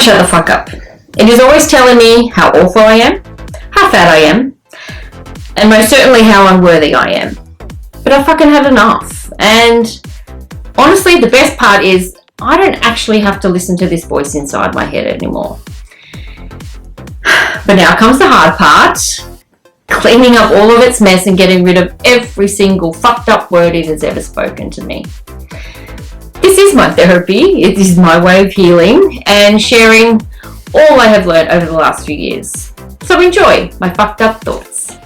shut the fuck up. It is always telling me how awful I am, how fat I am, and most certainly how unworthy I am. But I fucking had enough. And honestly, the best part is I don't actually have to listen to this voice inside my head anymore. But now comes the hard part, cleaning up all of its mess and getting rid of every single fucked up word it has ever spoken to me. This is my therapy, it is my way of healing and sharing all I have learned over the last few years. So enjoy my fucked up thoughts.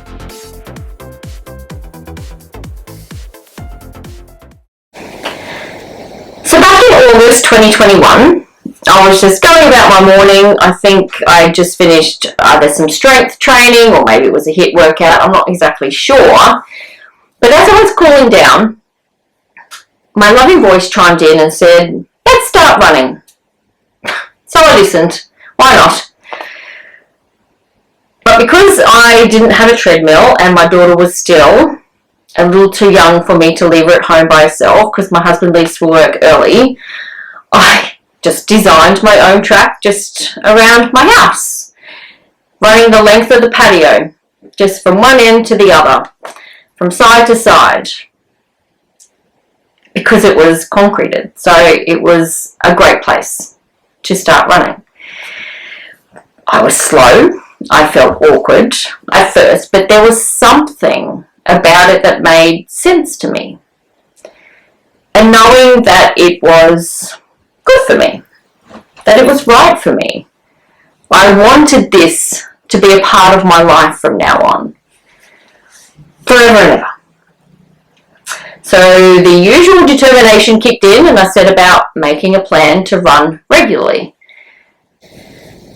So back in August 2021, I was just going about my morning. I think I just finished either some strength training or maybe it was a HIIT workout. I'm not exactly sure. But as I was cooling down, my loving voice chimed in and said, let's start running. So I listened. Why not? But because I didn't have a treadmill and my daughter was still a little too young for me to leave her at home by herself because my husband leaves for work early, I just designed my own track just around my house, running the length of the patio, just from one end to the other, from side to side, because it was concreted. So it was a great place to start running. I was slow. I felt awkward at first, but there was something about it that made sense to me. And knowing that it was good for me, that it was right for me, I wanted this to be a part of my life from now on, forever and ever. So the usual determination kicked in and I set about making a plan to run regularly.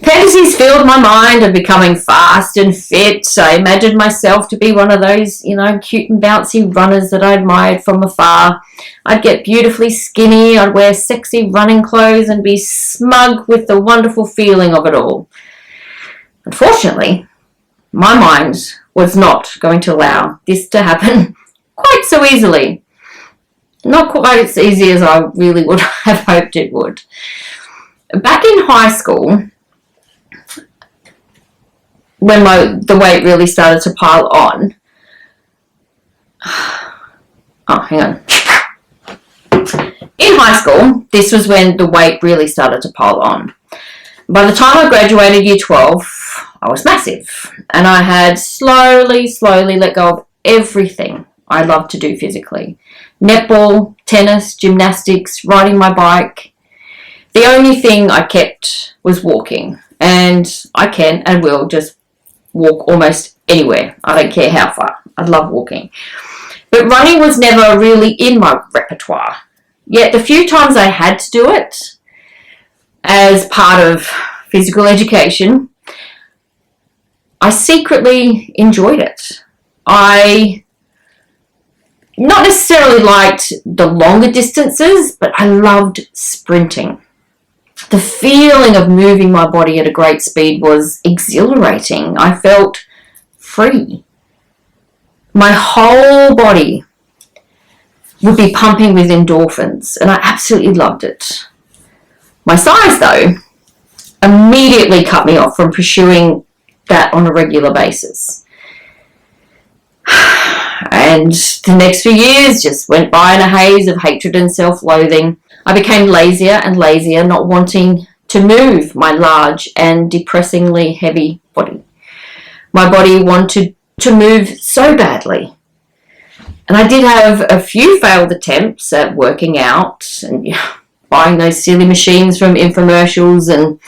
Fantasies filled my mind of becoming fast and fit. I imagined myself to be one of those, cute and bouncy runners that I admired from afar. I'd get beautifully skinny, I'd wear sexy running clothes and be smug with the wonderful feeling of it all. Unfortunately, my mind was not going to allow this to happen quite so easily. Not quite as easy as I really would have hoped it would. Back in high school, when the weight really started to pile on, hang on. In high school, this was when the weight really started to pile on. By the time I graduated year 12, I was massive, and I had slowly let go of everything I loved to do physically. Netball, tennis, gymnastics, riding my bike. The only thing I kept was walking, and I can and will just walk almost anywhere. I don't care how far. I love walking. But running was never really in my repertoire. Yet the few times I had to do it as part of physical education, I secretly enjoyed it. I not necessarily liked the longer distances, but I loved sprinting. The feeling of moving my body at a great speed was exhilarating. I felt free. My whole body would be pumping with endorphins, and I absolutely loved it. My size, though, immediately cut me off from pursuing that on a regular basis. And the next few years just went by in a haze of hatred and self-loathing. I became lazier and lazier, not wanting to move my large and depressingly heavy body. My body wanted to move so badly. And I did have a few failed attempts at working out and buying those silly machines from infomercials, and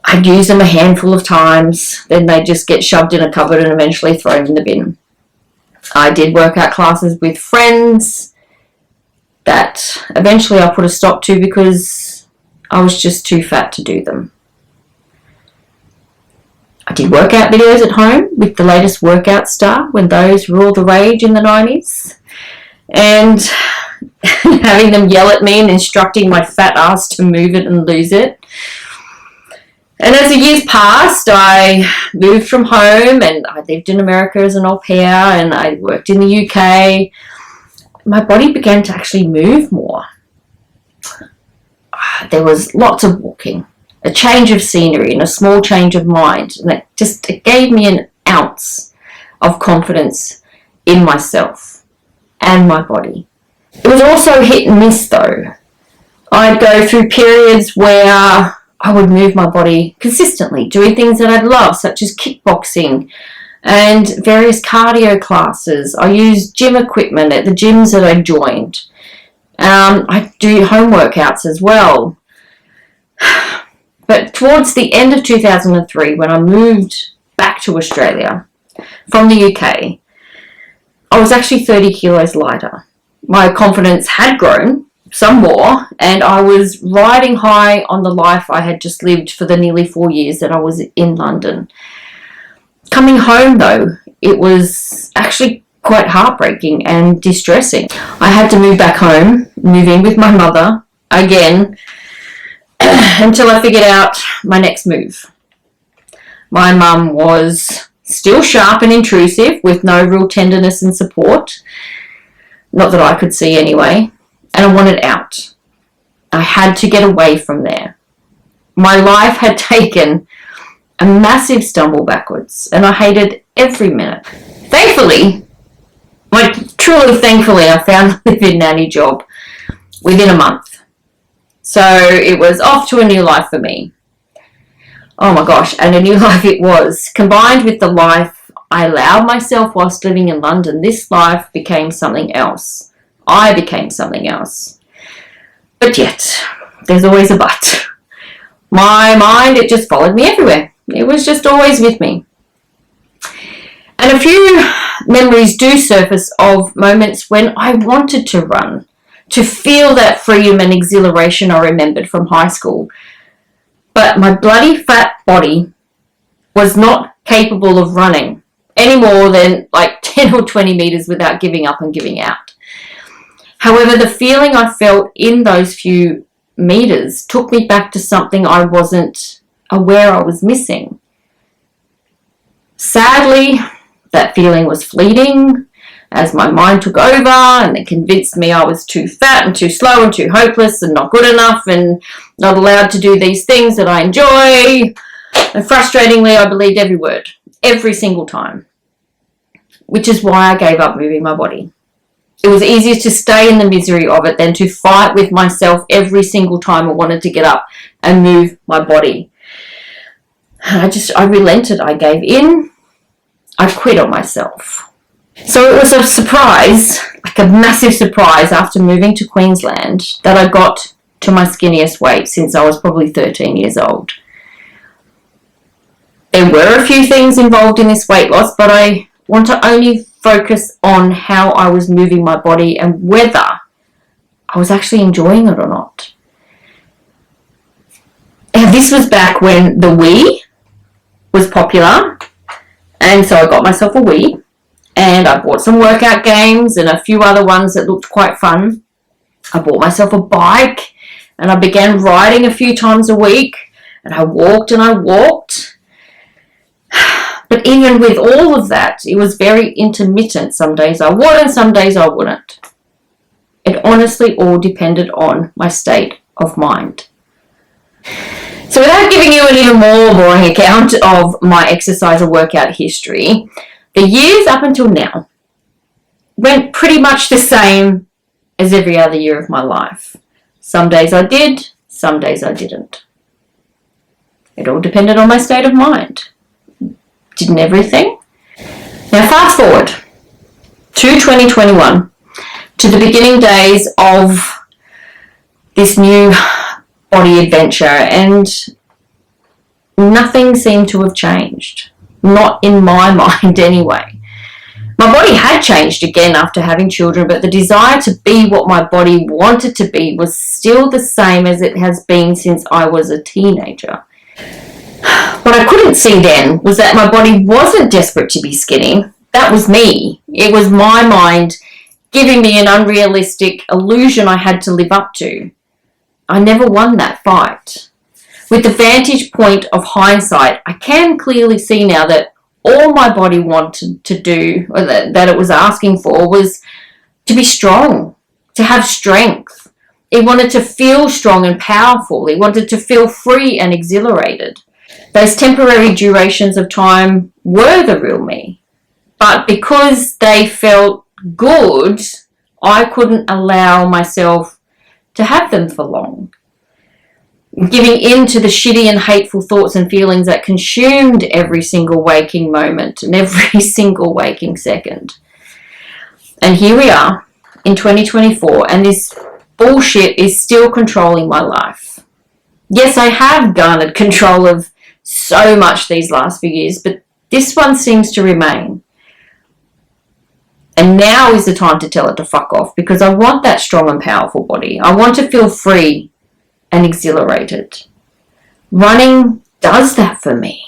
I'd use them a handful of times. Then they'd just get shoved in a cupboard and eventually thrown in the bin. I did workout classes with friends that eventually I put a stop to because I was just too fat to do them. I did workout videos at home with the latest workout star when those were all the rage in the 90s. And having them yell at me and instructing my fat ass to move it and lose it. And as the years passed, I moved from home and I lived in America as an au pair and I worked in the UK. My body began to actually move more. There was lots of walking, a change of scenery and a small change of mind. And it gave me an ounce of confidence in myself and my body. It was also hit and miss though. I'd go through periods where I would move my body consistently, doing things that I'd love, such as kickboxing and various cardio classes. I used gym equipment at the gyms that I joined. I do home workouts as well. But towards the end of 2003, when I moved back to Australia from the UK, I was actually 30 kilos lighter. My confidence had grown some more, and I was riding high on the life I had just lived for the nearly 4 years that I was in London. Coming home, though, it was actually quite heartbreaking and distressing. I had to move back home, move in with my mother again, until I figured out my next move. My mum was still sharp and intrusive with no real tenderness and support. Not that I could see anyway. And I wanted out. I had to get away from there. My life had taken a massive stumble backwards, and I hated every minute. Thankfully, truly thankfully, I found a live-in nanny job within a month. So it was off to a new life for me. Oh my gosh, and a new life it was. Combined with the life I allowed myself whilst living in London, this life became something else. I became something else. But yet, there's always a but. My mind, it just followed me everywhere. It was just always with me. And a few memories do surface of moments when I wanted to run, to feel that freedom and exhilaration I remembered from high school. But my bloody fat body was not capable of running any more than 10 or 20 meters without giving up and giving out. However, the feeling I felt in those few meters took me back to something I wasn't aware I was missing. Sadly, that feeling was fleeting as my mind took over and then convinced me I was too fat and too slow and too hopeless and not good enough and not allowed to do these things that I enjoy. And frustratingly, I believed every word, every single time, which is why I gave up moving my body. It was easier to stay in the misery of it than to fight with myself every single time I wanted to get up and move my body. I relented. I gave in. I quit on myself. So it was a surprise, a massive surprise after moving to Queensland, that I got to my skinniest weight since I was probably 13 years old. There were a few things involved in this weight loss, but I want to only focus on how I was moving my body and whether I was actually enjoying it or not. And this was back when the Wii was popular, and so I got myself a Wii, and I bought some workout games and a few other ones that looked quite fun. I bought myself a bike, and I began riding a few times a week, and I walked and I walked. But even with all of that, it was very intermittent. Some days I would and some days I wouldn't. It honestly all depended on my state of mind. So without giving you an even more boring account of my exercise and workout history, the years up until now went pretty much the same as every other year of my life. Some days I did, some days I didn't. It all depended on my state of mind. Didn't everything? Now fast forward to 2021, to the beginning days of this new body adventure, and nothing seemed to have changed. Not in my mind anyway. My body had changed again after having children, but the desire to be what my body wanted to be was still the same as it has been since I was a teenager. What I couldn't see then was that my body wasn't desperate to be skinny. That was me. It was my mind giving me an unrealistic illusion I had to live up to. I never won that fight. With the vantage point of hindsight, I can clearly see now that all my body wanted to do, or that it was asking for, was to be strong, to have strength. It wanted to feel strong and powerful. It wanted to feel free and exhilarated. Those temporary durations of time were the real me. But because they felt good, I couldn't allow myself to have them for long. Giving in to the shitty and hateful thoughts and feelings that consumed every single waking moment and every single waking second. And here we are in 2024, and this bullshit is still controlling my life. Yes, I have garnered control of so much these last few years, but this one seems to remain. And now is the time to tell it to fuck off, because I want that strong and powerful body. I want to feel free and exhilarated. Running does that for me.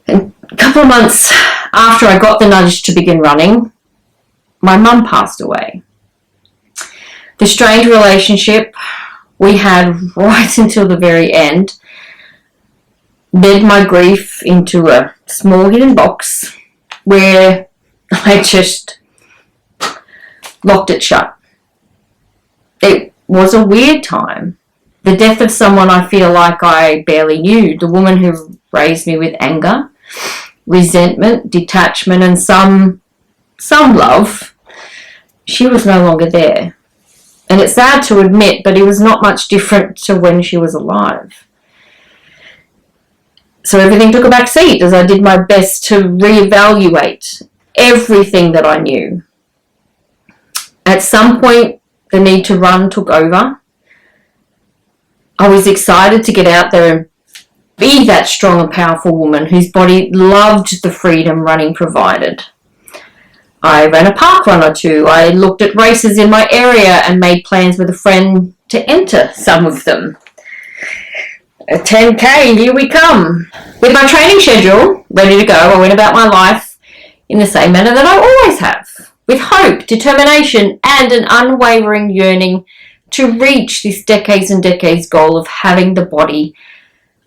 And a couple of months after I got the nudge to begin running, my mum passed away. The strained relationship we had right until the very end led my grief into a small hidden box where I just locked it shut. It was a weird time. The death of someone I feel like I barely knew, the woman who raised me with anger, resentment, detachment, and some love, she was no longer there. And it's sad to admit, but it was not much different to when she was alive. So everything took a back seat as I did my best to reevaluate everything that I knew. At some point, the need to run took over. I was excited to get out there and be that strong and powerful woman whose body loved the freedom running provided. I ran a park run or two. I looked at races in my area and made plans with a friend to enter some of them. A 10K, here we come. With my training schedule ready to go, I went about my life in the same manner that I always have, with hope, determination, and an unwavering yearning to reach this decades and decades goal of having the body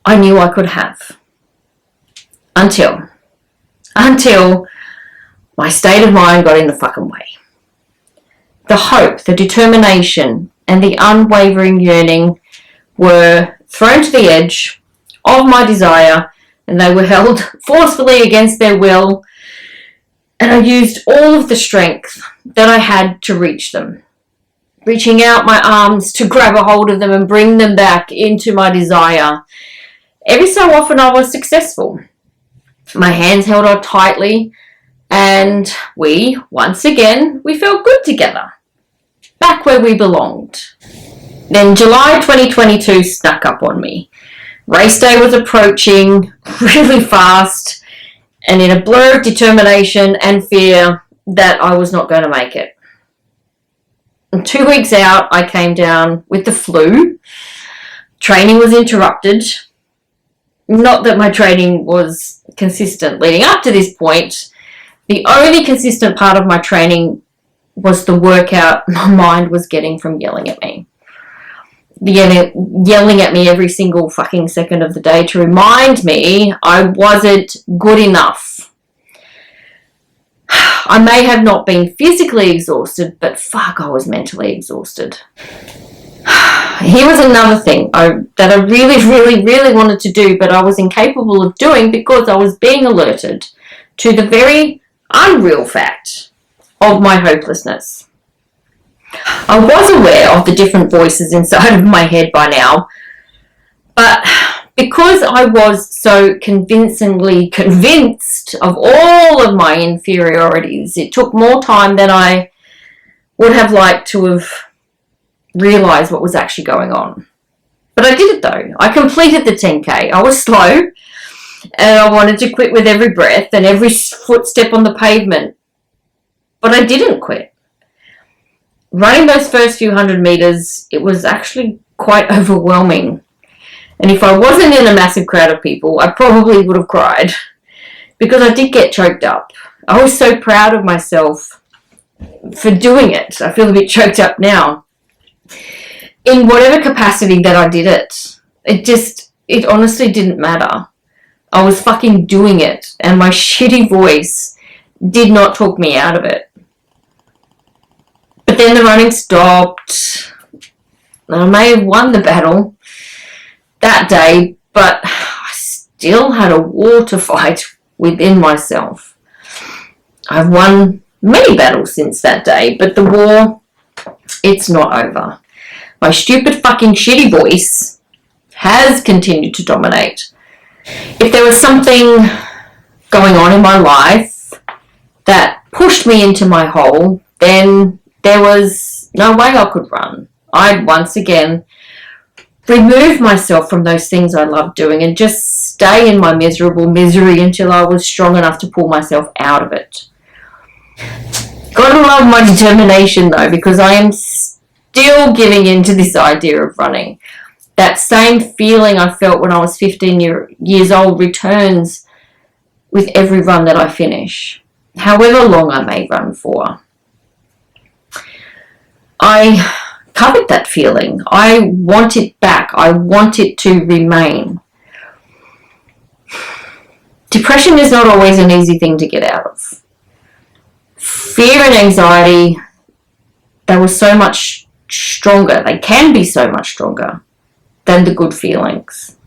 I knew I could have. Until my state of mind got in the fucking way. The hope, the determination, and the unwavering yearning were thrown to the edge of my desire, and they were held forcefully against their will, and I used all of the strength that I had to reach them, reaching out my arms to grab a hold of them and bring them back into my desire. Every so often I was successful. My hands held on tightly, and we felt good together, back where we belonged. Then July 2022 snuck up on me. Race day was approaching really fast, and in a blur of determination and fear that I was not going to make it. And 2 weeks out, I came down with the flu. Training was interrupted. Not that my training was consistent leading up to this point. The only consistent part of my training was the workout my mind was getting from yelling at me. Yelling at me every single fucking second of the day to remind me I wasn't good enough. I may have not been physically exhausted, but fuck, I was mentally exhausted. Here was another thing that I really, really, really wanted to do, but I was incapable of doing because I was being alerted to the very unreal fact of my hopelessness. I was aware of the different voices inside of my head by now, but because I was so convincingly convinced of all of my inferiorities, it took more time than I would have liked to have realised what was actually going on. But I did it though. I completed the 10K. I was slow, and I wanted to quit with every breath and every footstep on the pavement. But I didn't quit. Running those first few 100 metres, it was actually quite overwhelming. And if I wasn't in a massive crowd of people, I probably would have cried. Because I did get choked up. I was so proud of myself for doing it. I feel a bit choked up now. In whatever capacity that I did it, it honestly didn't matter. I was fucking doing it, and my shitty voice did not talk me out of it. But then the running stopped. I may have won the battle that day, but I still had a war to fight within myself. I've won many battles since that day, but the war, it's not over. My stupid fucking shitty voice has continued to dominate. If there was something going on in my life that pushed me into my hole, then there was no way I could run. I'd once again remove myself from those things I loved doing and just stay in my miserable misery until I was strong enough to pull myself out of it. Gotta love my determination though, because I am still giving in to this idea of running. That same feeling I felt when I was 15 years old returns with every run that I finish, however long I may run for. I covet that feeling. I want it back. I want it to remain. Depression is not always an easy thing to get out of. Fear and anxiety, they were so much stronger. They can be so much stronger than the good feelings.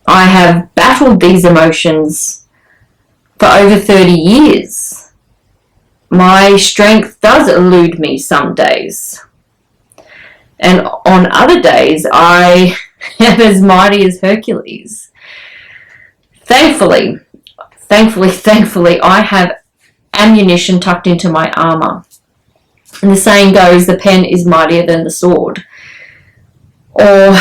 I have battled these emotions for over 30 years. My strength does elude me some days. And on other days, I am as mighty as Hercules. Thankfully, I have ammunition tucked into my armor. And the saying goes, the pen is mightier than the sword. Or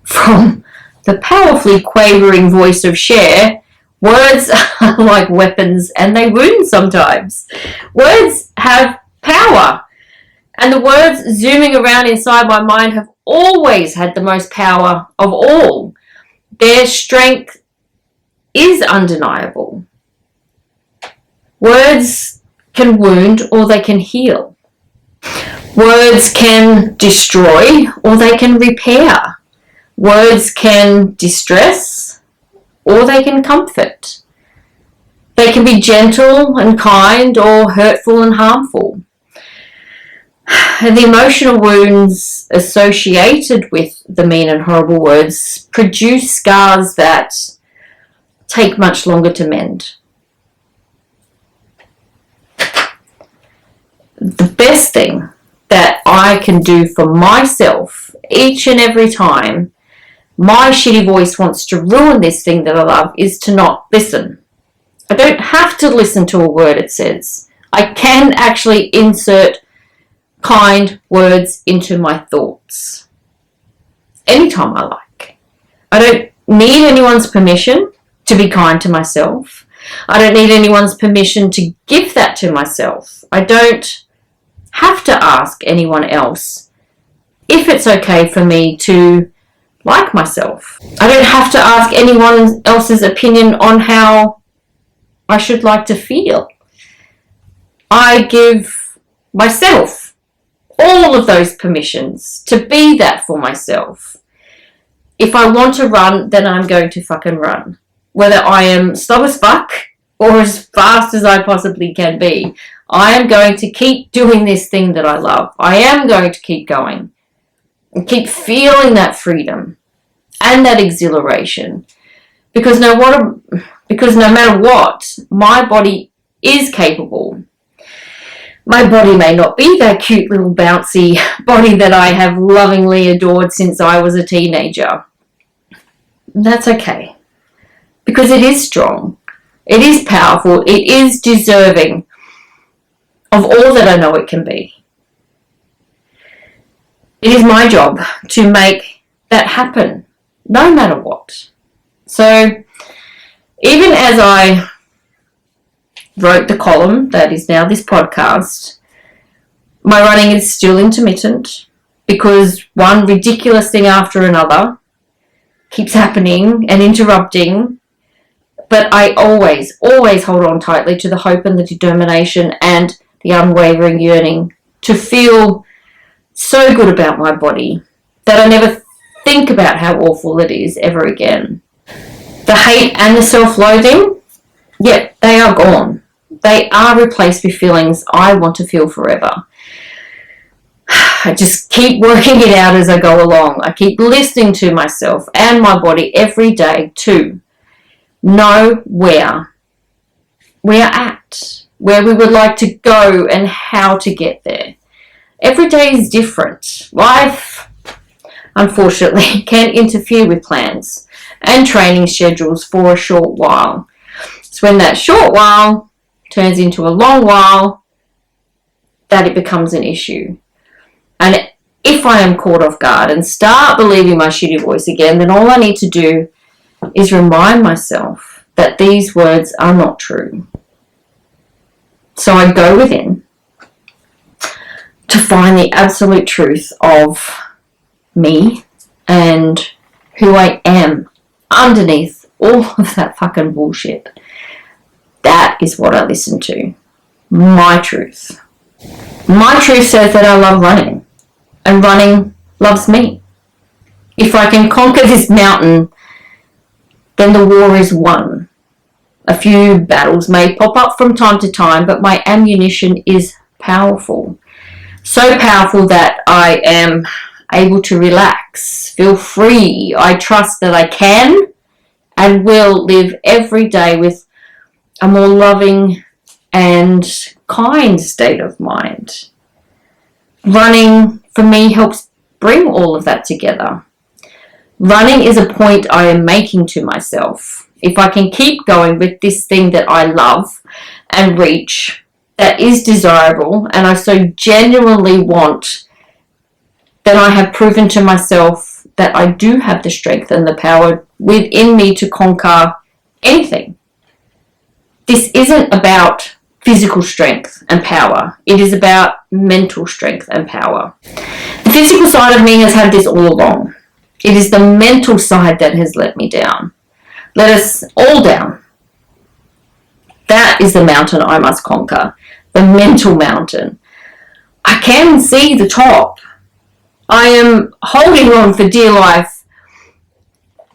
from the powerfully quavering voice of Cher, words are like weapons and they wound sometimes. Words have power. And the words zooming around inside my mind have always had the most power of all. Their strength is undeniable. Words can wound or they can heal. Words can destroy or they can repair. Words can distress or they can comfort. They can be gentle and kind or hurtful and harmful. And the emotional wounds associated with the mean and horrible words produce scars that take much longer to mend. The best thing that I can do for myself each and every time my shitty voice wants to ruin this thing that I love is to not listen. I don't have to listen to a word it says. I can actually insert kind words into my thoughts anytime I like. I don't need anyone's permission to be kind to myself. I don't need anyone's permission to give that to myself. I don't have to ask anyone else if it's okay for me to like myself. I don't have to ask anyone else's opinion on how I should like to feel. I give myself all of those permissions to be that for myself. If I want to run, then I'm going to fucking run. Whether I am slow as fuck or as fast as I possibly can be, I am going to keep doing this thing that I love. I am going to keep going and keep feeling that freedom and that exhilaration. Because no matter what, my body is capable. My body may not be that cute little bouncy body that I have lovingly adored since I was a teenager. That's okay. Because it is strong. It is powerful. It is deserving of all that I know it can be. It is my job to make that happen, no matter what. So, even as I wrote the column that is now this podcast, my running is still intermittent because one ridiculous thing after another keeps happening and interrupting. But I always hold on tightly to the hope and the determination and the unwavering yearning to feel so good about my body that I never think about how awful it is ever again. The hate and the self-loathing, yeah, they are gone. They are replaced with feelings I want to feel forever. I just keep working it out as I go along. I keep listening to myself and my body every day to know where we're at, where we would like to go and how to get there. Every day is different. Life, unfortunately, can interfere with plans and training schedules for a short while. It's when that short while turns into a long while that it becomes an issue. And if I am caught off guard and start believing my shitty voice again, then all I need to do is remind myself that these words are not true. So I go within to find the absolute truth of me and who I am underneath all of that fucking bullshit. That is what I listen to. My truth. My truth says that I love running. And running loves me. If I can conquer this mountain, then the war is won. A few battles may pop up from time to time, but my ammunition is powerful. So powerful that I am able to relax, feel free. I trust that I can and will live every day with a more loving and kind state of mind. Running, for me, helps bring all of that together. Running is a point I am making to myself. If I can keep going with this thing that I love and reach, that is desirable, and I so genuinely want, then I have proven to myself that I do have the strength and the power within me to conquer anything. This isn't about physical strength and power. It is about mental strength and power. The physical side of me has had this all along. It is the mental side that has let me down. Let us all down. That is the mountain I must conquer. The mental mountain. I can see the top. I am holding on for dear life.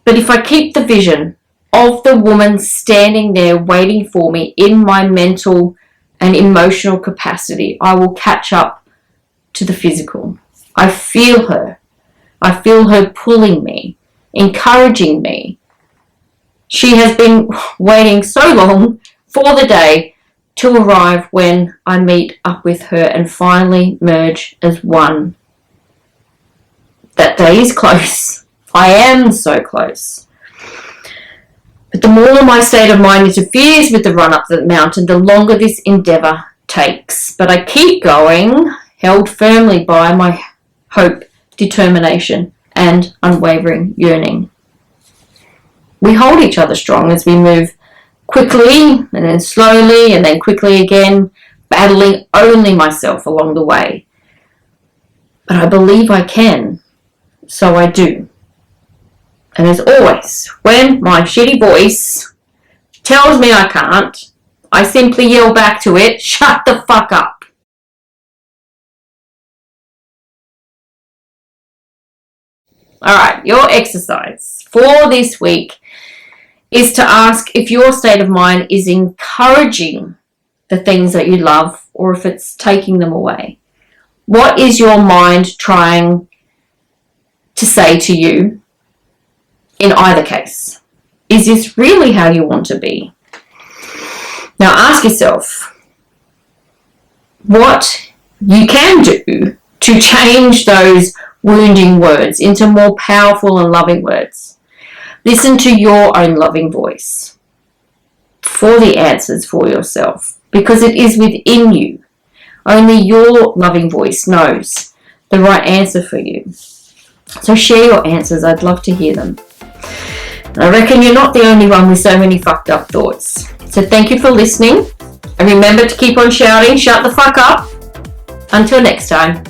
But if I keep the vision of the woman standing there waiting for me in my mental and emotional capacity, I will catch up to the physical. I feel her. I feel her pulling me, encouraging me. She has been waiting so long for the day to arrive when I meet up with her and finally merge as one. That day is close. I am so close. But the more my state of mind interferes with the run up the mountain, the longer this endeavour takes. But I keep going, held firmly by my hope, determination, and unwavering yearning. We hold each other strong as we move quickly, and then slowly, and then quickly again, battling only myself along the way. But I believe I can, so I do. And as always, when my shitty voice tells me I can't, I simply yell back to it, shut the fuck up. Alright, your exercise for this week is to ask if your state of mind is encouraging the things that you love or if it's taking them away. What is your mind trying to say to you in either case? Is this really how you want to be? Now ask yourself what you can do to change those wounding words into more powerful and loving words. Listen to your own loving voice for the answers for yourself, because it is within you. Only your loving voice knows the right answer for you. So share your answers. I'd love to hear them. I reckon you're not the only one with so many fucked up thoughts. So thank you for listening. And remember to keep on shouting, shut the fuck up. Until next time.